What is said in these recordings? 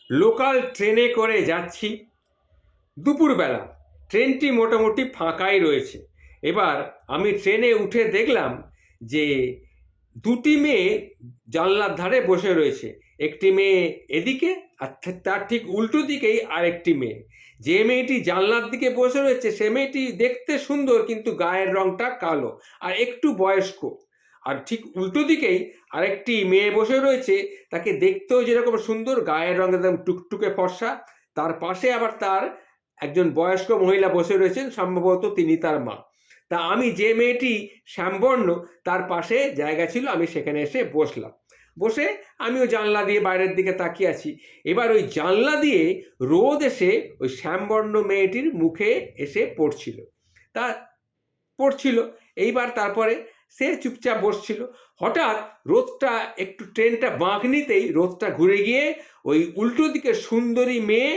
Local ট্রেনে করে যাচ্ছি দুপুরবেলা। ট্রেনটি মোটামুটি ফাঁকাই রয়েছে। এবার আমি ট্রেনে উঠে দেখলাম যে দুটি মেয়ে জানলার ধারে বসে রয়েছে। একটি মেয়ে এদিকে, আর তার ঠিক উল্টো দিকেই আরেকটি মেয়ে। যে মেয়েটি জানলার দিকে বসে রয়েছে সে মেয়েটি দেখতে সুন্দর, কিন্তু গায়ের রংটা কালো আর একটু বয়স্ক। আর ঠিক উল্টো দিকেই আরেকটি মেয়ে বসে রয়েছে, তাকে দেখতেও যেরকম সুন্দর, গায়ের রং একদম টুকটুকে ফর্সা। তার পাশে আবার তার একজন বয়স্ক মহিলা বসে রয়েছেন, সম্ভবত তিনি তার মা। তা আমি যে মেয়েটি শ্যামবর্ণ তার পাশে জায়গা ছিল, আমি সেখানে এসে বসলাম। বসে আমিও জানলা দিয়ে বাইরের দিকে তাকিয়ে আছি। এবার ওই জানলা দিয়ে রোদ এসে ওই শ্যামবর্ণ মেয়েটির মুখে এসে পড়ছিল। তা পড়ছিল, এইবার তারপরে সে চুপচাপ বসছিল। হঠাৎ রোদটা একটু, ট্রেনটা বাঁক নিতেই রোদটা ঘুরে গিয়ে ওই উল্টো দিকে সুন্দরী মেয়ে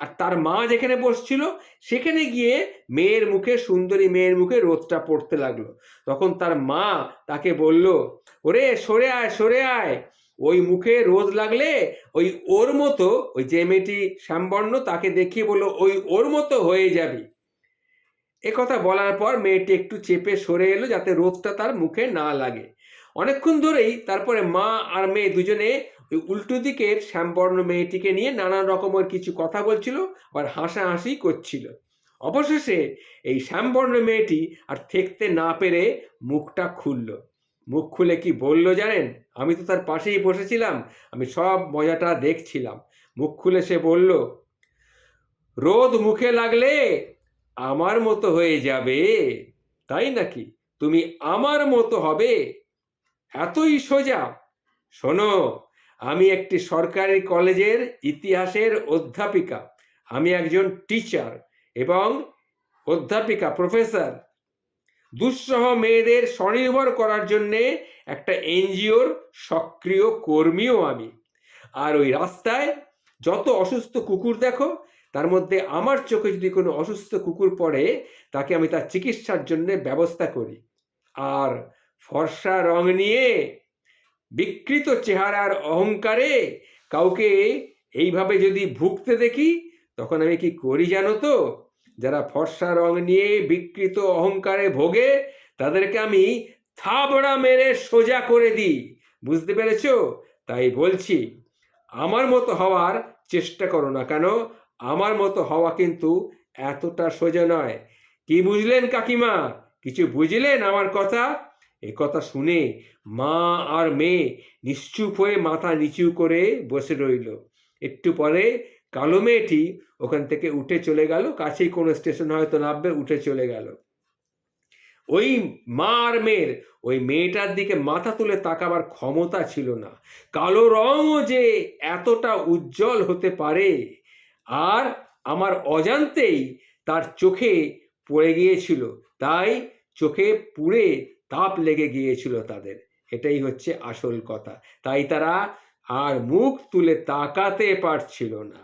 আর তার মা যেখানে বসছিল সেখানে গিয়ে মেয়ের মুখে, সুন্দরী মেয়ের মুখে রোদটা পড়তে লাগলো। তখন তার মা তাকে বলল, ওরে সরে আয়, সরে আয়, ওই মুখে রোদ লাগলে ওই ওর মতো, ওই যে মেয়েটি শ্যামবর্ণ তাকে দেখিয়ে বললো, ওই ওর মতো হয়ে যাবি। একথা বলার পর মেয়েটি একটু চেপে সরে এলো যাতে রোদটা তার মুখে না লাগে। অনেকক্ষণ ধরেই তারপরে মা আর মেয়ে দুজনে ওই উল্টো দিকের শ্যামবর্ণ মেয়েটিকে নিয়ে নানান রকমের কিছু কথা বলছিল, আবার হাসাহাসি করছিল। অবশেষে এই শ্যামবর্ণ মেয়েটি আর থাকতে না পেরে মুখটা খুলল। মুখ খুলে কি বলল জানেন? আমি তো তার পাশেই বসেছিলাম, আমি সব মজাটা দেখছিলাম। মুখ খুলে সে বলল, রোদ মুখে লাগলে আমার মতো হয়ে যাবে, তাই নাকি? তুমি আমার মতো হবে? এতই সোজা? শোনো, আমি একটি সরকারি কলেজের ইতিহাসের অধ্যাপিকা, আমি একজন টিচার এবং অধ্যাপিকা, প্রফেসর। দুঃসহ মেয়েদের স্বনির্ভর করার জন্যে একটা এনজিওর সক্রিয় কর্মীও আমি। আর ওই রাস্তায় যত অসুস্থ কুকুর দেখো, তার মধ্যে আমার চোখে যদি কোনো অসুস্থ কুকুর পড়ে তাকে আমি তার চিকিৎসার জন্য ব্যবস্থা করি। আর ফর্সা রং নিয়ে বিকৃত চেহারার অহংকারে কাউকে এইভাবে যদি ভুগতে দেখি, তখন আমি কি করি জানো তো? যারা ফর্সা রং নিয়ে বিকৃত অহংকারে ভোগে তাদেরকে আমি থাবড়া মেরে সোজা করে দিই। বুঝতে পেরেছো? তাই বলছি, আমার মতো হওয়ার চেষ্টা করো না। কেন? আমার মতো হওয়া কিন্তু এতটা সোজা নয়। কি বুঝলেন কাকিমা? কিছু বুঝলেন আমার কথা? এ কথা শুনে মা আর মেয়ে নিশ্চুপ হয়ে মাথা নিচু করে বসে রইল। একটু পরে কালো মেয়েটি ওখান থেকে উঠে চলে গেল, কাছেই কোনো স্টেশন হয়তো নামবে, উঠে চলে গেল। ওই মা আর মেয়ের ওই মেয়েটার দিকে মাথা তুলে তাকাবার ক্ষমতা ছিল না। কালো রঙও যে এতটা উজ্জ্বল হতে পারে, আর আমার অজান্তেই তার চোখে পড়ে গিয়েছিল। তাই চোখে পুড়ে তাপ লেগে গিয়েছিল তাদের। এটাই হচ্ছে আসল কথা। তাই তারা আর মুখ তুলে তাকাতে পারছিল না।